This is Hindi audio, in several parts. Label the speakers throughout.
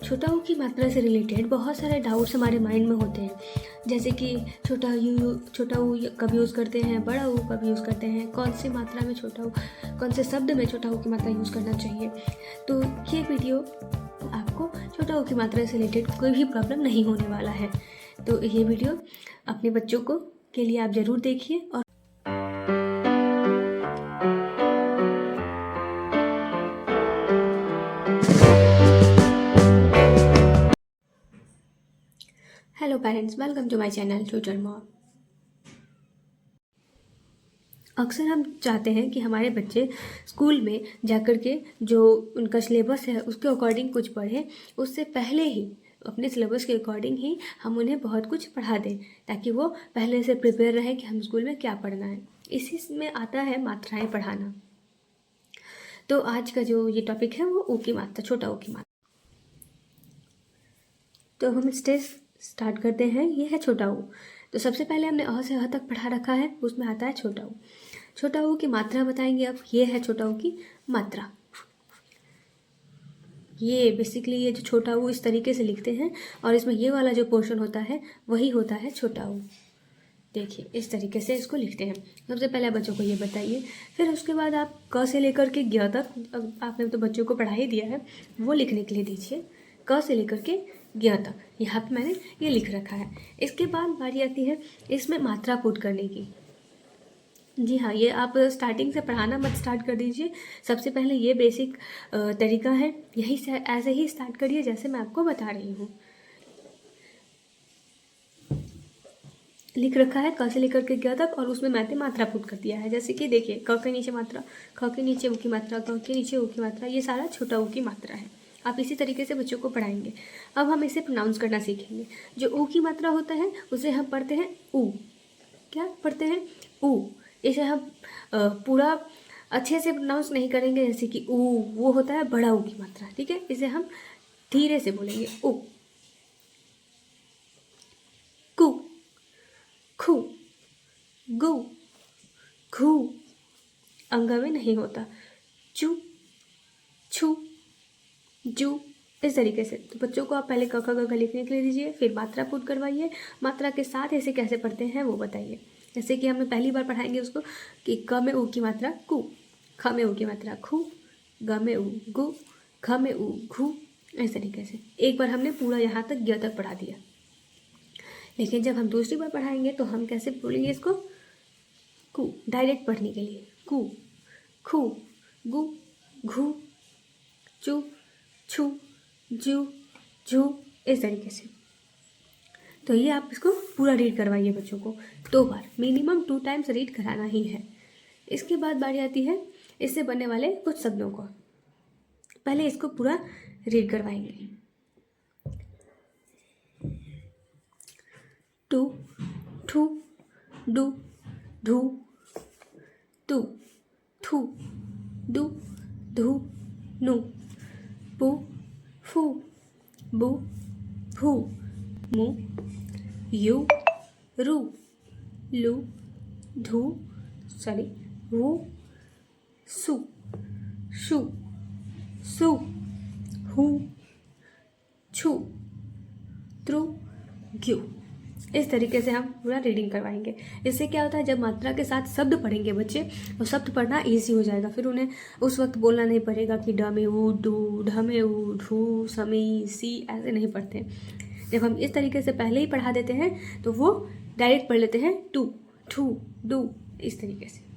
Speaker 1: छोटा ऊ की मात्रा से रिलेटेड बहुत सारे डाउट्स हमारे माइंड में होते हैं, जैसे कि छोटा ऊ कब यूज़ करते हैं, बड़ा ऊ कब यूज़ करते हैं, कौन सी मात्रा में छोटा ऊ, कौन से शब्द में छोटा ऊ की मात्रा यूज़ करना चाहिए। तो ये वीडियो आपको छोटा ऊ की मात्रा से रिलेटेड कोई भी प्रॉब्लम नहीं होने वाला है। तो ये वीडियो अपने बच्चों को के लिए आप ज़रूर देखिए। और hello parents, welcome to my channel tutor mom. अक्सर हम चाहते हैं कि हमारे बच्चे स्कूल में जाकर के जो उनका सिलेबस है उसके अकॉर्डिंग कुछ पढ़ें। उससे पहले ही अपने सिलेबस के अकॉर्डिंग ही हम उन्हें बहुत कुछ पढ़ा दें, ताकि वो पहले से प्रिपेयर रहे कि हम स्कूल में क्या पढ़ना है। इसी में आता है मात्राएं पढ़ाना। तो आज का जो ये टॉपिक है वो ऊ की मात्रा, छोटा ऊ की मात्रा। तो हम स्टार्ट करते हैं। ये है छोटा ऊ। तो सबसे पहले हमने अ से ह तक पढ़ा रखा है, उसमें आता है छोटा ऊ। छोटा ऊ की मात्रा बताएंगे अब। ये है छोटा ऊ की मात्रा। ये बेसिकली ये जो छोटा ऊ इस तरीके से लिखते हैं, और इसमें ये वाला जो पोर्शन होता है वही होता है छोटा ऊ। देखिए इस तरीके से इसको लिखते हैं। सबसे पहले बच्चों को ये बताइए, फिर उसके बाद आप क से लेकर के ग तक, अब आपने तो बच्चों को पढ़ा ही दिया है, वो लिखने के लिए दीजिए। क से लेकर के ग तक यहाँ पे मैंने ये लिख रखा है। इसके बाद बारी आती है इसमें मात्रा पुट करने की। जी हाँ, ये आप स्टार्टिंग से पढ़ाना मत स्टार्ट कर दीजिए। सबसे पहले ये बेसिक तरीका है, यही से ऐसे ही स्टार्ट करिए जैसे मैं आपको बता रही हूँ। लिख रखा है क से लेकर के ग तक, और उसमें मैंने मात्रा पुट कर दिया है। जैसे कि देखिए, क के नीचे मात्रा, ख के नीचे ऊ की मात्रा, ग के नीचे ऊ की मात्रा, ये सारा छोटा ऊ की मात्रा है। आप इसी तरीके से बच्चों को पढ़ाएंगे। अब हम इसे प्रोनाउंस करना सीखेंगे। जो ऊ की मात्रा होता है उसे हम पढ़ते हैं ऊ। क्या पढ़ते हैं? ऊ। इसे हम पूरा अच्छे से प्रोनाउंस नहीं करेंगे, जैसे कि ऊ, वो होता है बड़ा ऊ की मात्रा। ठीक है, इसे हम धीरे से बोलेंगे। ऊ, कु, खु, गु, घू। अंग में नहीं होता। चू, छू, जू। इस तरीके से। तो बच्चों को आप पहले क ख ग घ लिखने के लिए दीजिए, फिर मात्रा पुट करवाइए। मात्रा के साथ इसे कैसे पढ़ते हैं वो बताइए। जैसे कि हमें पहली बार पढ़ाएंगे उसको कि क में ऊ की मात्रा कु, ख में ऊ की मात्रा खु, ग में ऊ गु, ख में ऊ घू। इस तरीके से एक बार हमने पूरा यहाँ तक ग तक पढ़ा दिया। लेकिन जब हम दूसरी बार पढ़ाएंगे तो हम कैसे बोलेंगे इसको? कु, डायरेक्ट पढ़ने के लिए। कु, खु, गु, घू, चू, छू, जू, झू। इस तरीके से। तो ये आप इसको पूरा रीड करवाइए बच्चों को 2 बार, मिनिमम 2 टाइम्स रीड कराना ही है। इसके बाद बारी आती है इससे बनने वाले कुछ शब्दों को। पहले इसको पूरा रीड करवाएंगे। टू, ठू, डू, ढू, तू, थू, दू, धू, नु, पू, फू, बू, भू, मु, यू, रू, लू, धू, वू, सु, शु, सु, हु, छु, त्रु, ग्यू। इस तरीके से हम पूरा रीडिंग करवाएंगे। इससे क्या होता है, जब मात्रा के साथ शब्द पढ़ेंगे बच्चे, तो शब्द पढ़ना ईजी हो जाएगा। फिर उन्हें उस वक्त बोलना नहीं पड़ेगा कि ड में ऊ, डू, ढ में ऊ, ढू, समी, सी, ऐसे नहीं पढ़ते। जब हम इस तरीके से पहले ही पढ़ा देते हैं तो वो डायरेक्ट पढ़ लेते हैं टू, ठू, डू, इस तरीके से।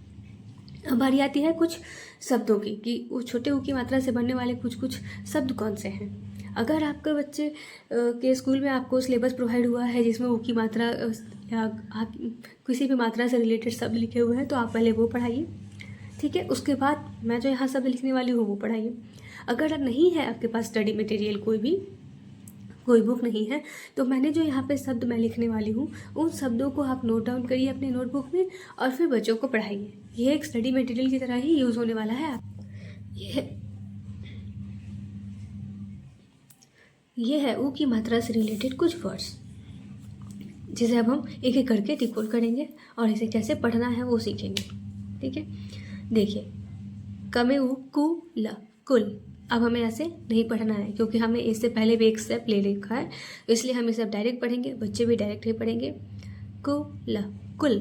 Speaker 1: अब बारी आती है कुछ शब्दों की, कि वो छोटे ऊ की मात्रा से बनने वाले कुछ कुछ शब्द कौन से हैं। अगर आपके बच्चे के स्कूल में आपको सिलेबस प्रोवाइड हुआ है जिसमें ऊ की मात्रा या किसी भी मात्रा से रिलेटेड शब्द लिखे हुए हैं, तो आप पहले वो पढ़ाइए। ठीक है, उसके बाद मैं जो यहाँ शब्द लिखने वाली हूँ वो पढ़ाइए। अगर नहीं है आपके पास स्टडी मटेरियल, कोई बुक नहीं है, तो मैंने जो यहाँ पे शब्द मैं लिखने वाली हूँ उन शब्दों को आप नोट डाउन करिए अपने नोटबुक में, और फिर बच्चों को पढ़ाइए। ये एक स्टडी मटेरियल की तरह ही यूज़ होने वाला है। ये है ऊ की मात्रा से रिलेटेड कुछ वर्ड्स, जिसे अब हम एक एक करके डिकोड करेंगे और इसे कैसे पढ़ना है वो सीखेंगे। ठीक है, देखिए, क में ऊ कु ल, कुल। अब हमें ऐसे नहीं पढ़ना है, क्योंकि हमने इससे पहले भी एक स्टेप ले रखा है, तो इसलिए हम इसे अब डायरेक्ट पढ़ेंगे, बच्चे भी डायरेक्ट ही पढ़ेंगे। कुल कुल,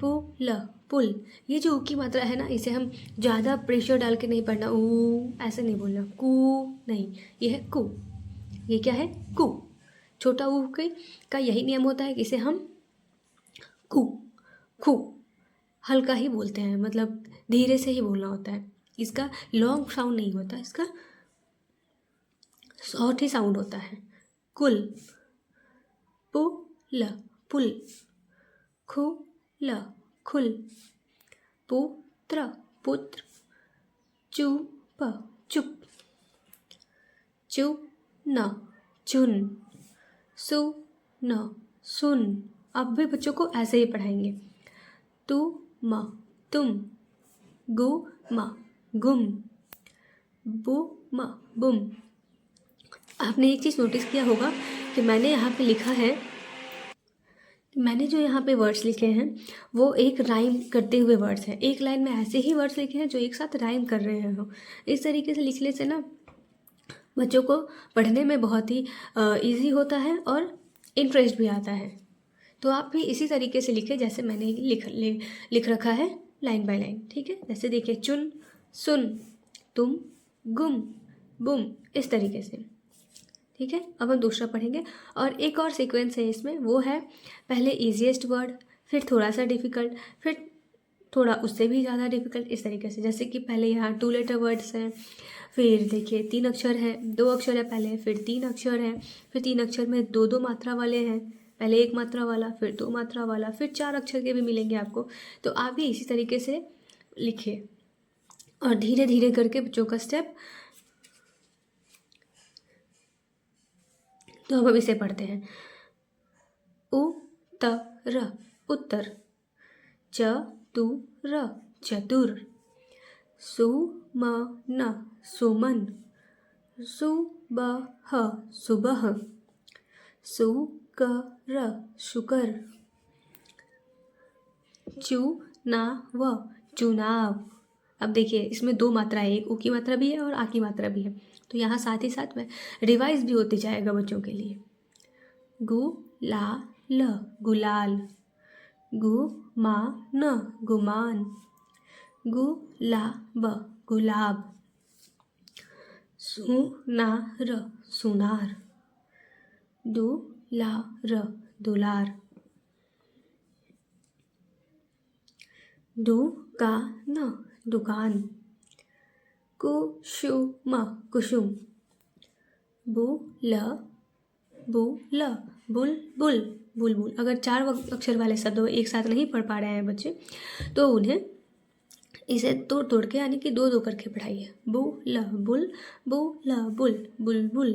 Speaker 1: पुल पुल। ये जो ऊ की मात्रा है ना, इसे हम ज़्यादा प्रेशर डाल के नहीं पढ़ना, ऊ ऐसे नहीं बोलना, कू नहीं, ये है कू। ये क्या है? कू। छोटा ऊ का यही नियम होता है कि इसे हम कू खू हल्का ही बोलते हैं, मतलब धीरे से ही बोलना होता है। इसका लॉन्ग साउंड नहीं होता, इसका शॉर्ट ही साउंड होता है। कुल पुल पुल, खुल खुल, पुत्र पुत्र, चुप चुप, चुन चुन, सुन सुन। अब भी बच्चों को ऐसे ही पढ़ाएंगे। तुम गुम गुम, बुम बुम। आपने एक चीज़ नोटिस किया होगा कि मैंने यहाँ पे लिखा है, मैंने जो यहाँ पे वर्ड्स लिखे हैं वो एक राइम करते हुए वर्ड्स हैं। एक लाइन में ऐसे ही वर्ड्स लिखे हैं जो एक साथ राइम कर रहे हैं। इस तरीके से लिखने से ना बच्चों को पढ़ने में बहुत ही ईजी होता है और इंटरेस्ट भी आता है। तो आप भी इसी तरीके से लिखें जैसे मैंने लिख रखा है, लाइन बाय लाइन। ठीक है, जैसे देखिए, चुन सुन, तुम गुम बुम, इस तरीके से। ठीक है, अब हम दूसरा पढ़ेंगे। और एक और सीक्वेंस है इसमें, वो है पहले ईजीएस्ट वर्ड, फिर थोड़ा सा डिफ़िकल्ट, फिर थोड़ा उससे भी ज़्यादा डिफ़िकल्ट, इस तरीके से। जैसे कि पहले यहाँ 2 लेटर वर्ड्स हैं, फिर देखिए 3 अक्षर है, 2 अक्षर है पहले, फिर 3 अक्षर है, फिर 3 अक्षर में 2 मात्रा वाले हैं, पहले 1 मात्रा वाला, फिर 2 मात्रा वाला, फिर 4 अक्षर के भी मिलेंगे आपको। तो आप भी इसी तरीके से लिखिए और धीरे धीरे करके बच्चों का स्टेप। तो अब हम इसे पढ़ते हैं। उत्तर उत्तर, चतुर चतुर, सुमन सुमन, सुबह सुबह, शुकर शुकर, चुनाव चुनाव। अब देखिए इसमें 2 मात्रा है, एक ऊ की मात्रा भी है और आ की मात्रा भी है, तो यहाँ साथ ही साथ में रिवाइज भी होती जाएगा बच्चों के लिए। गुलाल गुलाल, गुमान गुमान, गुलाब गुलाब, सुनार सुनार, दुलार दुलार, दुकान दुकान, कुसुम कुसुम, बुल बुल बुलबुल बुलबुल। अगर 4 अक्षर वाले शब्द एक साथ नहीं पढ़ पा रहे हैं बच्चे, तो उन्हें इसे तोड़ तोड़ के, यानी कि 2 करके पढ़ाइए। बुल बुल बुल बुल बुलबुल,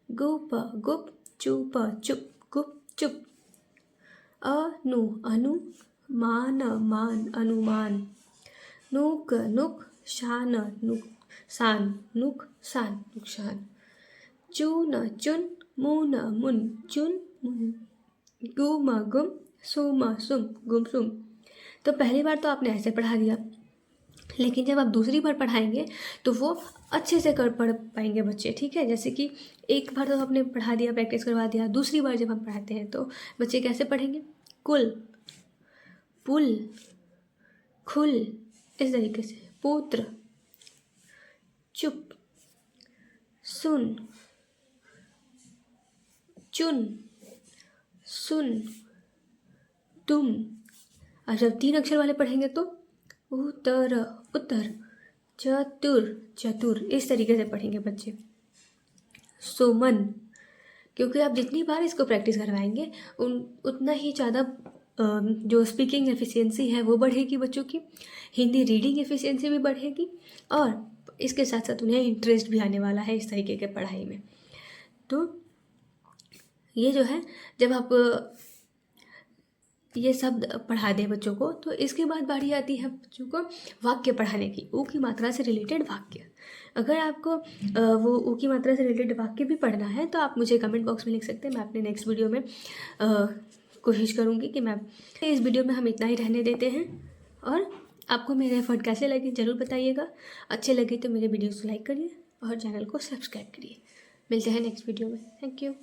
Speaker 1: गुप गुप, चुप चुप गुप चुप, अनु अनु, मान मान अनुमान, नुक नुक, शान नुकसान नुकसान नुकसान, चुन चुन, मुन मुन चुन मुन, गुम गुम, सुम सुम गुम सुम। तो पहली बार तो आपने ऐसे पढ़ा दिया, लेकिन जब आप दूसरी बार पढ़ाएंगे तो वो अच्छे से पढ़ पाएंगे बच्चे। ठीक है, जैसे कि एक बार तो आपने पढ़ा दिया, प्रैक्टिस करवा दिया, दूसरी बार जब हम पढ़ाते हैं तो बच्चे कैसे पढ़ेंगे? कुल पुल खुल, इस तरीके से। पुत्र, चुप, सुन, चुन, सुन, तुम। और जब 3 अक्षर वाले पढ़ेंगे तो उत्तर उत्तर, चतुर चतुर, इस तरीके से पढ़ेंगे बच्चे। सुमन, क्योंकि आप जितनी बार इसको प्रैक्टिस करवाएंगे उतना ही ज़्यादा जो स्पीकिंग एफिशिएंसी है वो बढ़ेगी बच्चों की, हिंदी रीडिंग एफिशिएंसी भी बढ़ेगी, और इसके साथ साथ उन्हें इंटरेस्ट भी आने वाला है इस तरीके के पढ़ाई में। तो ये जो है, जब आप ये शब्द पढ़ा दें बच्चों को, तो इसके बाद बारी आती है बच्चों को वाक्य पढ़ाने की, ऊ की मात्रा से रिलेटेड वाक्य। अगर आपको वो ऊ की मात्रा से रिलेटेड वाक्य भी पढ़ना है तो आप मुझे कमेंट बॉक्स में लिख सकते हैं। मैं अपने नेक्स्ट वीडियो में कोशिश करूँगी कि मैं इस वीडियो में हम इतना ही रहने देते हैं। और आपको मेरे एफर्ट कैसे लगे ज़रूर बताइएगा। अच्छे लगे तो मेरे वीडियोज़ को लाइक करिए, और चैनल को सब्सक्राइब करिए। मिलते हैं नेक्स्ट वीडियो में। Thank you.